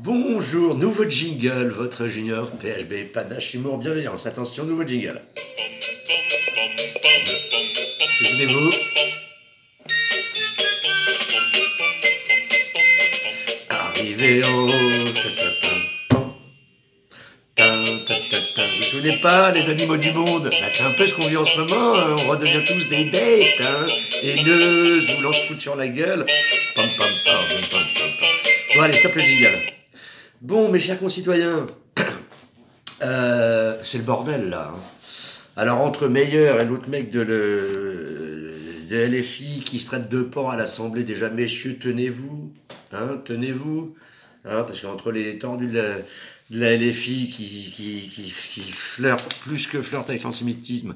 Bonjour, nouveau jingle, votre junior PHB, panache, humour, bienveillance. Attention, nouveau jingle. Souvenez-vous. Arrivé en haut. Vous vous souvenez pas, les animaux du monde? C'est un peu ce qu'on vit en ce moment, hein. On redevient tous des bêtes, hein, haineuses, voulant se foutre sur la gueule. Pam, pam, pam, pam, pam, pam. Bon, allez, stop le jingle. Bon, mes chers concitoyens, c'est le bordel, là. Hein. Alors, entre Meyer et l'autre mec de LFI qui se traite de porc à l'Assemblée, déjà, messieurs, tenez-vous, hein, tenez-vous, hein, parce qu'entre les tordus de la LFI qui flirte, plus que flirte avec l'antisémitisme,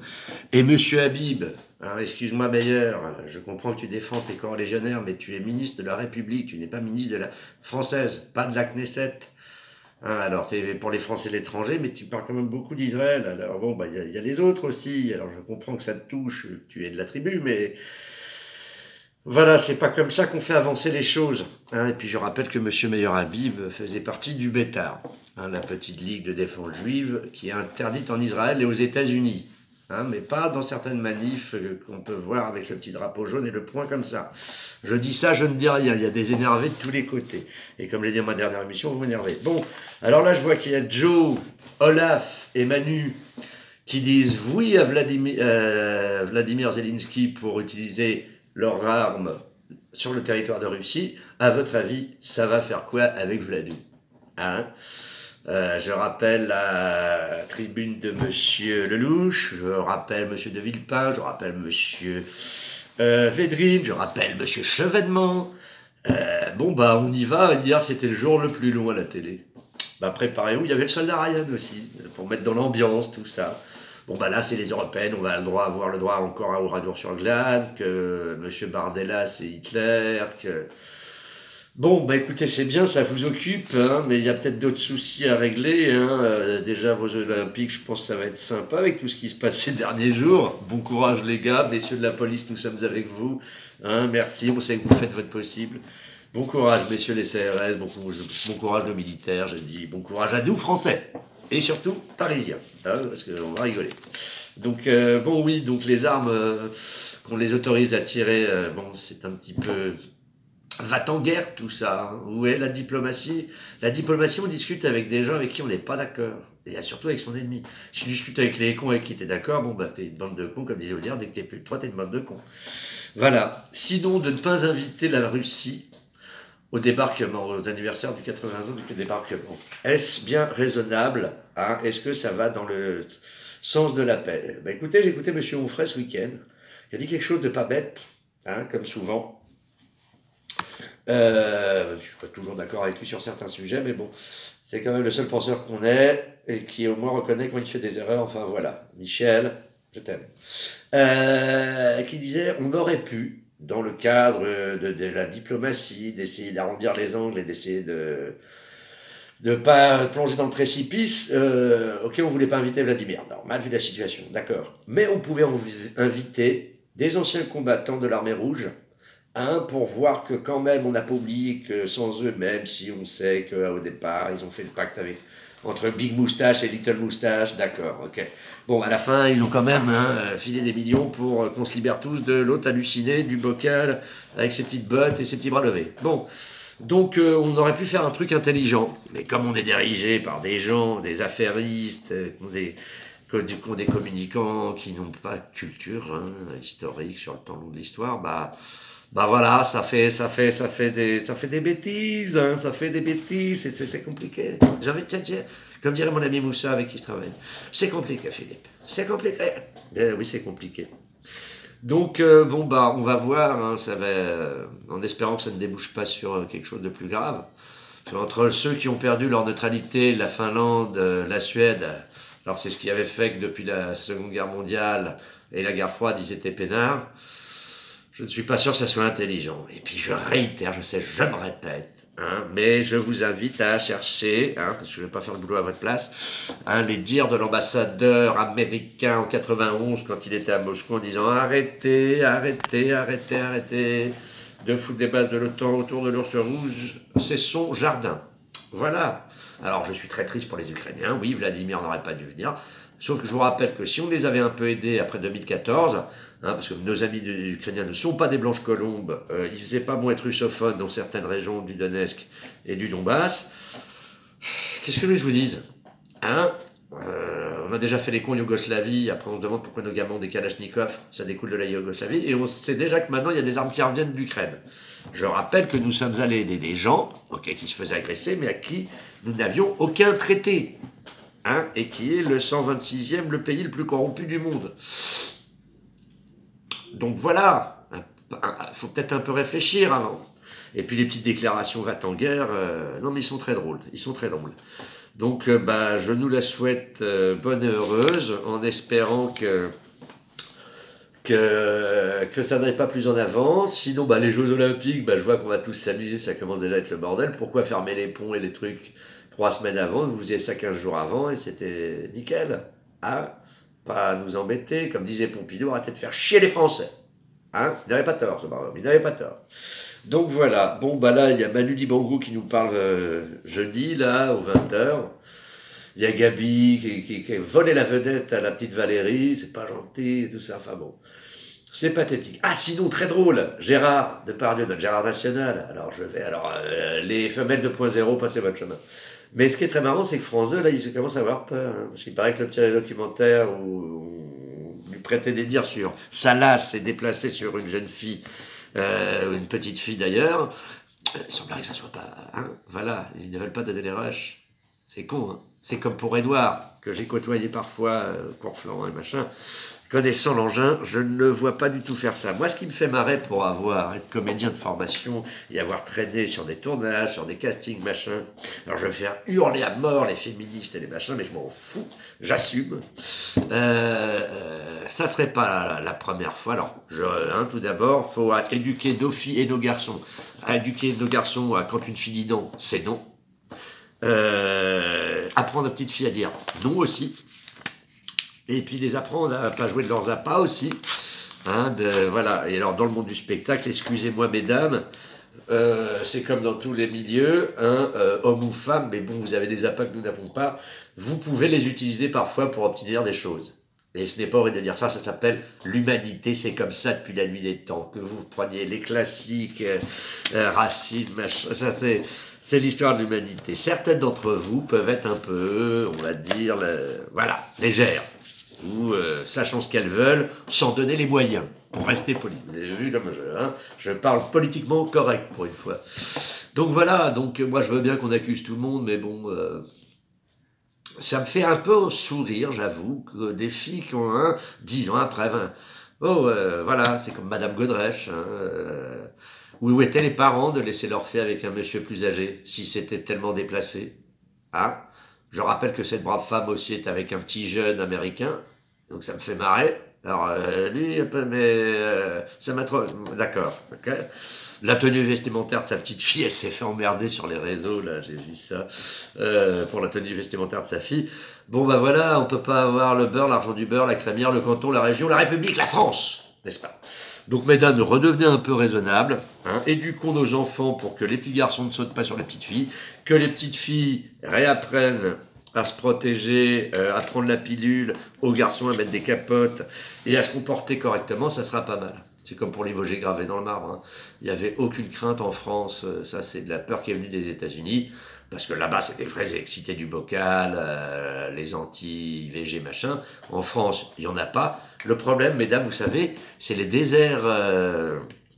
et monsieur Habib, hein, excuse-moi Meyer, je comprends que tu défends tes corps légionnaires, mais tu es ministre de la République, tu n'es pas ministre de la française, pas de la Knesset. Hein, alors, tu es pour les Français de l'étranger, mais tu parles quand même beaucoup d'Israël. Alors bon, bah, y a les autres aussi. Alors, je comprends que ça te touche, tu es de la tribu, mais voilà, c'est pas comme ça qu'on fait avancer les choses. Hein, et puis, je rappelle que M. Meyer Habib faisait partie du Bétar, hein, la petite ligue de défense juive qui est interdite en Israël et aux États-Unis. Hein, mais pas dans certaines manifs qu'on peut voir avec le petit drapeau jaune et le poing comme ça. Je dis ça, je ne dis rien. Il y a des énervés de tous les côtés. Et comme j'ai dit dans ma dernière émission, vous m'énervez. Bon, alors là, je vois qu'il y a Joe, Olaf et Manu qui disent oui à Vladimir Zelensky pour utiliser leurs armes sur le territoire de Russie. À votre avis, ça va faire quoi avec Vladou? Hein? Je rappelle la tribune de Monsieur Lelouch, je rappelle Monsieur de Villepin, je rappelle Monsieur Védrine, je rappelle Monsieur Chevènement. Bon bah on y va, hier c'était le jour le plus long à la télé. Bah préparez-vous, il y avait le soldat Ryan aussi, pour mettre dans l'ambiance, tout ça. Bon bah là c'est les Européennes, on va avoir le droit encore à Oradour-sur-Glane, que Monsieur Bardella c'est Hitler, que... Bon, bah écoutez, c'est bien, ça vous occupe, hein, mais il y a peut-être d'autres soucis à régler. Hein. Déjà, vos Olympiques, je pense que ça va être sympa avec tout ce qui se passe ces derniers jours. Bon courage les gars, messieurs de la police, nous sommes avec vous. Hein, merci, on sait que vous faites votre possible. Bon courage, messieurs les CRS, bon courage nos militaires, je dis bon courage à nous, Français, et surtout Parisiens, hein, parce qu'on va rigoler. Donc, bon oui, donc les armes qu'on les autorise à tirer, bon, c'est un petit peu... Va-t-en guerre tout ça, hein. Où est la diplomatie? La diplomatie, on discute avec des gens avec qui on n'est pas d'accord. Et surtout avec son ennemi. Si tu discutes avec les cons avec qui tu es d'accord, bon bah t'es une bande de cons, comme disait Audiard, dès que t'es plus de toi, t'es une bande de cons. Voilà. Sinon, de ne pas inviter la Russie au débarquement, aux anniversaires du 80 ans du débarquement. Est-ce bien raisonnable, hein? Est-ce que ça va dans le sens de la paix? Bah écoutez, j'ai écouté M. Onfray ce week-end, qui a dit quelque chose de pas bête, hein, comme souvent. Je ne suis pas toujours d'accord avec lui sur certains sujets, mais bon, c'est quand même le seul penseur qu'on ait et qui au moins reconnaît quand il fait des erreurs. Enfin voilà, Michel, je t'aime. Qui disait on aurait pu, dans le cadre de la diplomatie, d'essayer d'arrondir les angles et d'essayer de ne pas plonger dans le précipice, ok, on ne voulait pas inviter Vladimir, normal vu la situation, d'accord. Mais on pouvait inviter des anciens combattants de l'armée rouge, hein, pour voir que quand même on n'a pas oublié que sans eux, même si on sait qu'au départ ils ont fait le pacte entre Big Moustache et Little Moustache, d'accord, ok. Bon, à la fin ils ont quand même filé des millions pour qu'on se libère tous de l'autre halluciné du bocal avec ses petites bottes et ses petits bras levés. Bon, donc on aurait pu faire un truc intelligent, mais comme on est dirigé par des gens, des affairistes, qui ont des communicants qui n'ont pas de culture historique sur le temps long de l'histoire, bah voilà, ça fait des bêtises, hein, ça fait des bêtises, c'est compliqué. J'ai envie de te dire, comme dirait mon ami Moussa avec qui je travaille, c'est compliqué Philippe, c'est compliqué. Oui, c'est compliqué. Donc bon bah on va voir, hein, ça va, en espérant que ça ne débouche pas sur quelque chose de plus grave. Entre ceux qui ont perdu leur neutralité, la Finlande, la Suède, alors c'est ce qui avait fait que depuis la Seconde Guerre mondiale et la guerre froide ils étaient peinards. Je ne suis pas sûr que ça soit intelligent. Et puis je réitère, je sais, je me répète, hein, mais je vous invite à chercher, hein, parce que je ne vais pas faire le boulot à votre place, hein, les dires de l'ambassadeur américain en 91 quand il était à Moscou en disant arrêtez, arrêtez, arrêtez, arrêtez de foutre des bases de l'OTAN autour de l'ours rouge, c'est son jardin. Voilà. Alors, je suis très triste pour les Ukrainiens. Oui, Vladimir n'aurait pas dû venir. Sauf que je vous rappelle que si on les avait un peu aidés après 2014, parce que nos amis ukrainiens ne sont pas des blanches colombes, ils ne faisaient pas bon être russophones dans certaines régions du Donetsk et du Donbass, qu'est-ce que je vous dise, on a déjà fait les cons en Yougoslavie, après on se demande pourquoi nos gamins ont des Kalachnikov, ça découle de la Yougoslavie, et on sait déjà que maintenant il y a des armes qui reviennent d'Ukraine. Je rappelle que nous sommes allés aider des gens qui se faisaient agresser, mais à qui nous n'avions aucun traité. Et qui est le 126e, le pays le plus corrompu du monde. Donc voilà, il faut peut-être un peu réfléchir avant. Et puis les petites déclarations va-t-en-guerre, non mais ils sont très drôles, Donc je nous la souhaite bonne et heureuse, en espérant que ça n'aille pas plus en avant. Sinon, les Jeux Olympiques, je vois qu'on va tous s'amuser, ça commence déjà à être le bordel. Pourquoi fermer les ponts et les trucs 3 semaines avant? Vous faisiez ça 15 jours avant et c'était nickel. Pas nous embêter. Comme disait Pompidou, arrêtez de faire chier les Français. Il n'avait pas tort, ce barhomme, il n'avait pas tort. Donc voilà. Bon, là, il y a Manu Dibango qui nous parle jeudi, là, aux 20h. Il y a Gabi qui a volé la vedette à la petite Valérie, c'est pas gentil, tout ça, enfin bon. C'est pathétique. Sinon, très drôle, Gérard Depardieu, notre Gérard National. Les femelles 2.0, passez votre chemin. Mais ce qui est très marrant, c'est que France 2, là, il commence à avoir peur. Parce qu'il paraît que le petit documentaire où on lui prêtait des dires sur Salas s'est déplacé sur une jeune fille, une petite fille d'ailleurs. Il semblerait que ça soit pas... voilà, ils ne veulent pas donner les rushs. C'est con, C'est comme pour Édouard, que j'ai côtoyé parfois, Courflan et machin. Connaissant l'engin, je ne le vois pas du tout faire ça. Moi, ce qui me fait marrer pour être comédien de formation et avoir traîné sur des tournages, sur des castings, machin, alors je vais faire hurler à mort les féministes et les machins, mais je m'en fous, j'assume. Ça serait pas la première fois. Alors, tout d'abord, il faut éduquer nos filles et nos garçons. Éduquer nos garçons quand une fille dit non, c'est non. Apprendre aux petites filles à dire non aussi. Et puis les apprendre à pas jouer de leurs appâts aussi. Voilà. Et alors dans le monde du spectacle, excusez-moi mesdames, c'est comme dans tous les milieux, homme ou femme, mais bon, vous avez des appâts que nous n'avons pas, vous pouvez les utiliser parfois pour obtenir des choses. Et ce n'est pas horrible de dire ça, ça s'appelle l'humanité, c'est comme ça depuis la nuit des temps, que vous preniez les classiques, Racine, machin, c'est l'histoire de l'humanité. Certaines d'entre vous peuvent être un peu, on va dire, légères, ou sachant ce qu'elles veulent, sans donner les moyens, pour rester poli. Vous avez vu comme je parle politiquement correct pour une fois. Donc voilà, moi je veux bien qu'on accuse tout le monde, mais bon, ça me fait un peu sourire, j'avoue, que des filles qui ont 10 ans après, 20. Voilà, c'est comme Madame Godrèche. Où étaient les parents de laisser leur fille avec un monsieur plus âgé, si c'était tellement déplacé? Je rappelle que cette brave femme aussi est avec un petit jeune américain, donc ça me fait marrer. Alors, lui, ça m'a trop... D'accord, ok. La tenue vestimentaire de sa petite fille, elle s'est fait emmerder sur les réseaux, là, j'ai vu ça, pour la tenue vestimentaire de sa fille. Bon, voilà, on peut pas avoir le beurre, l'argent du beurre, la crémière, le canton, la région, la République, la France, n'est-ce pas? Donc, mesdames, redevenez un peu raisonnables, éduquons nos enfants pour que les petits garçons ne sautent pas sur les petites filles, que les petites filles réapprennent à se protéger, à prendre la pilule, aux garçons à mettre des capotes et à se comporter correctement, ça sera pas mal. C'est comme pour les Vosgés gravés dans le marbre. Il n'y avait aucune crainte en France, ça c'est de la peur qui est venue des États-Unis, parce que là-bas c'est des vrais excités du bocal, les anti-IVG machin. En France, il n'y en a pas. Le problème, mesdames, vous savez, c'est les déserts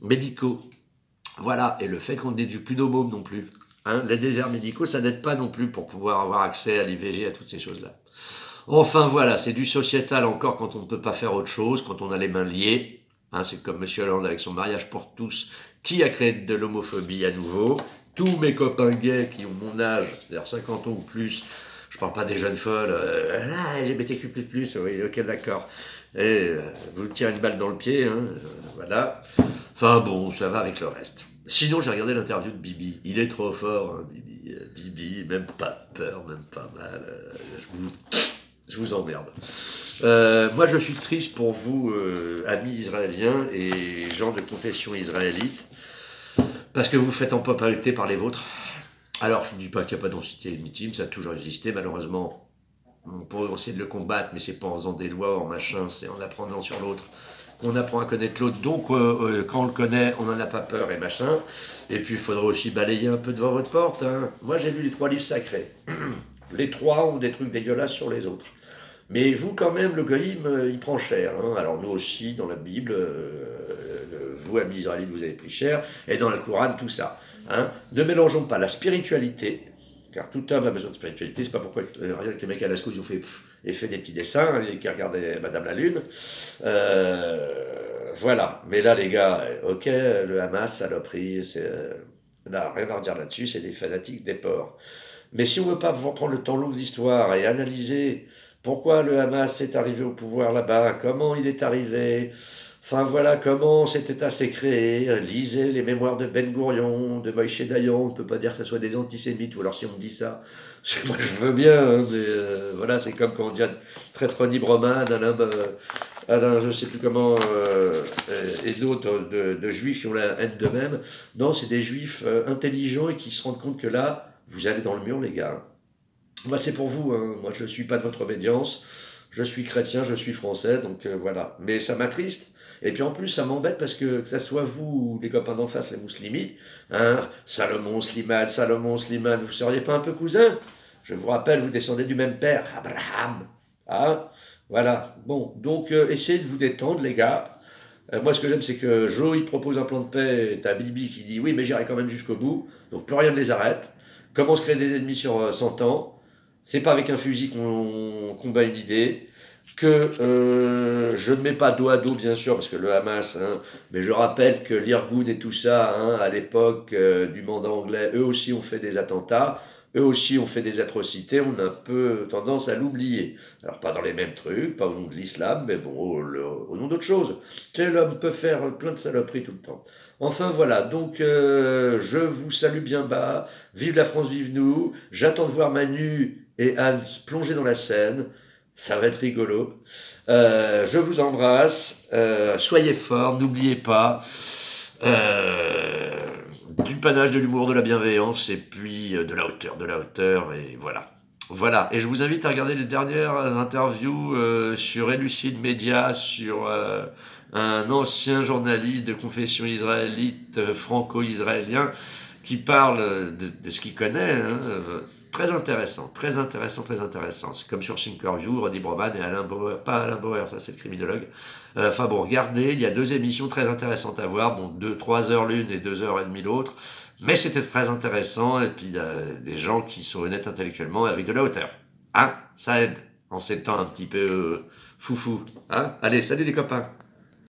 médicaux. Voilà, et le fait qu'on n'éduque plus nos mômes non plus. Les déserts médicaux, ça n'aide pas non plus pour pouvoir avoir accès à l'IVG, à toutes ces choses-là. Enfin voilà, c'est du sociétal encore quand on ne peut pas faire autre chose, quand on a les mains liées. C'est comme M. Hollande avec son mariage pour tous, qui a créé de l'homophobie à nouveau. Tous mes copains gays qui ont mon âge, c'est-à-dire 50 ans ou plus, je parle pas des jeunes folles, LGBTQ+, oui, ok, d'accord. Et vous tirez une balle dans le pied, voilà. Enfin bon, ça va avec le reste. Sinon, j'ai regardé l'interview de Bibi. Il est trop fort, Bibi. Bibi, même pas peur, même pas mal. Je vous emmerde. Moi, je suis triste pour vous, amis israéliens et gens de confession israélite, parce que vous faites empopaluter par les vôtres. Alors, je ne dis pas qu'il n'y a pas d'entité légitime, ça a toujours existé, malheureusement. On pourrait essayer de le combattre, mais c'est pas en faisant des lois, en machin, c'est en apprenant sur l'autre qu'on apprend à connaître l'autre. Donc, quand on le connaît, on n'en a pas peur et machin. Et puis, il faudrait aussi balayer un peu devant votre porte. Hein. Moi, j'ai lu les 3 livres sacrés. Les 3 ont des trucs dégueulasses sur les autres. Mais vous, quand même, le goïm, il prend cher. Hein. Alors, nous aussi, dans la Bible, vous, amis israélites, vous avez pris cher. Et dans le Coran, tout ça. Hein. Ne mélangeons pas la spiritualité, car tout homme a besoin de spiritualité. C'est pas pourquoi rien que les mecs à la scout, ils ont fait, et fait des petits dessins, et qui regardaient Madame la Lune. Voilà. Mais là, les gars, ok, le Hamas, saloperie, c'est... là, rien à redire là-dessus, c'est des fanatiques, des porcs. Mais si on ne veut pas prendre le temps long de l'histoire et analyser pourquoi le Hamas est arrivé au pouvoir là-bas, comment il est arrivé, enfin voilà, comment cet État s'est créé, lisez les mémoires de Ben Gourion, de Moïse Dayan, on ne peut pas dire que ce soit des antisémites, ou alors si on me dit ça, moi je veux bien, hein, mais, voilà, c'est comme quand on dit traître Nibroman, Alain, je ne sais plus comment, et d'autres de juifs qui ont la haine d'eux-mêmes. Non, c'est des juifs intelligents et qui se rendent compte que là, vous allez dans le mur, les gars. Moi, c'est pour vous. Hein. Moi, je ne suis pas de votre obédience. Je suis chrétien, je suis français, donc voilà. Mais ça m'attriste. Et puis en plus, ça m'embête parce que ça soit vous ou les copains d'en face, les musulmans, hein, Salomon, Slimane, vous ne seriez pas un peu cousins? Je vous rappelle, vous descendez du même père, Abraham. Hein, voilà. Bon, donc essayez de vous détendre, les gars. Moi, ce que j'aime, c'est que Joe, il propose un plan de paix, et t'as Bibi qui dit oui, mais j'irai quand même jusqu'au bout. Donc plus rien ne les arrête. Comment se créer des ennemis sur 100 ans? C'est pas avec un fusil qu'on combat une idée. Que je ne mets pas dos à dos, bien sûr, parce que le Hamas, hein, mais je rappelle que l'Irgun et tout ça, hein, à l'époque du mandat anglais, eux aussi ont fait des attentats, eux aussi ont fait des atrocités, on a un peu tendance à l'oublier. Alors pas dans les mêmes trucs, pas au nom de l'islam, mais bon, au nom d'autres choses. Tu sais, l'homme peut faire plein de saloperies tout le temps. Enfin voilà, donc je vous salue bien bas, vive la France, vive nous, j'attends de voir Manu et Anne plonger dans la Seine, ça va être rigolo. Je vous embrasse, soyez forts, n'oubliez pas, du panache, de l'humour, de la bienveillance, et puis de la hauteur, et voilà. Voilà, et je vous invite à regarder les dernières interviews sur Elucide Média, sur un ancien journaliste de confession israélite, franco-israélien, qui parle de ce qu'il connaît. Hein, très intéressant, très intéressant, très intéressant. C'est comme sur Thinkerview, Ronnie Broman et Alain Bauer, pas Alain Bauer, ça c'est le criminologue. Enfin bon, regardez, il y a 2 émissions très intéressantes à voir, bon, 3 heures l'une et 2h30 l'autre, mais c'était très intéressant, et puis des gens qui sont honnêtes intellectuellement et avec de la hauteur. Hein, ça aide, en ces temps un petit peu foufou. Hein. Allez, salut les copains.